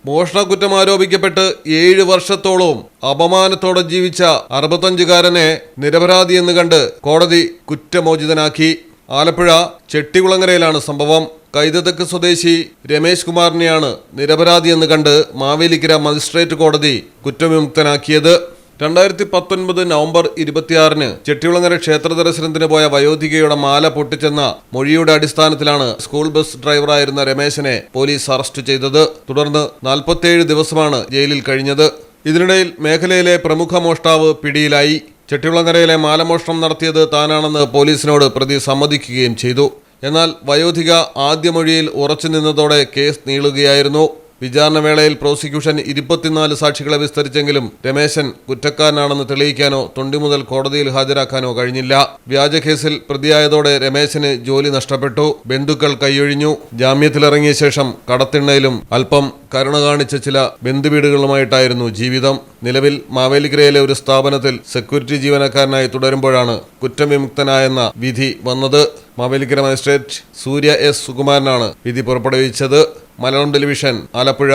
മോഷണക്കുറ്റം ആരോപിക്കപ്പെട്ട് 7 വർഷത്തോളവും അപമാനത്തോടെ ജീവിച്ച 65-കാരനെ നിരപരാധിയെന്ന് കണ്ട് കോടതി കുറ്റമോചിതനാക്കി. ആലപ്പുഴ ചെട്ടികുളങ്ങരയിലാണ് സംഭവം. കൈതതെക്ക് സ്വദേശി രമേശ് കുമാറിനെയാണ് നിരപരാധിയെന്ന് കണ്ട് മാവേലിക്കര മജിസ്ട്രേറ്റ് കോടതി കുറ്റവിമുക്തനാക്കിയത്. 2019 നവംബർ 26-ന് ചെട്ടികുളങ്ങര ക്ഷേത്ര ദർശനത്തിന് പോയ വയോധികയുടെ മാല പൊട്ടിച്ചെന്ന മൊഴിയുടെ അടിസ്ഥാനത്തിലാണ് സ്കൂൾ ബസ് ഡ്രൈവറായിരുന്ന രമേശനെ പോലീസ് അറസ്റ്റ് ചെയ്തത്. തുടർന്ന് 47 ദിവസമാണ് ജയിലിൽ കഴിഞ്ഞത്. ഇതിനിടയിൽ മേഖലയിലെ പ്രമുഖ മോഷ്ടാവ് പിടിയിലായി. ചെട്ടികുളങ്ങരയിലെ മാലമോഷണം നടത്തിയത് താനാണെന്ന് പോലീസിനോട് പ്രതി സമ്മതിക്കുകയും ചെയ്തു. എന്നാൽ വയോധിക ആദ്യ മൊഴിയിൽ ഉറച്ചു നിന്നതോടെ കേസ് നീളുകയായിരുന്നു. വിചാരണവേളയിൽ പ്രോസിക്യൂഷൻ 24 സാക്ഷികളെ വിസ്തരിച്ചെങ്കിലും രമേശൻ കുറ്റക്കാരനാണെന്ന് തെളിയിക്കാനോ തൊണ്ടി മുതൽ കോടതിയിൽ ഹാജരാക്കാനോ കഴിഞ്ഞില്ല. വ്യാജക്കേസിൽ പ്രതിയായതോടെ രമേശന് ജോലി നഷ്ടപ്പെട്ടു. ബന്ധുക്കൾ കൈയൊഴിഞ്ഞു. ജാമ്യത്തിലിറങ്ങിയ ശേഷം കടത്തിണ്ണയിലും അല്പം കരുണ കാണിച്ച ചില ബന്ധുവീടുകളുമായിട്ടായിരുന്നു ജീവിതം. നിലവിൽ മാവേലിക്കരയിലെ ഒരു സ്ഥാപനത്തിൽ സെക്യൂരിറ്റി ജീവനക്കാരനായി തുടരുമ്പോഴാണ് കുറ്റവിമുക്തനായെന്ന വിധി വന്നത്. മാവേലിക്കര മജിസ്ട്രേറ്റ് സൂര്യ എസ് സുകുമാരനാണ് വിധി പുറപ്പെടുവിച്ചത്. മലയാളം ടെലിവിഷൻ, ആലപ്പുഴ.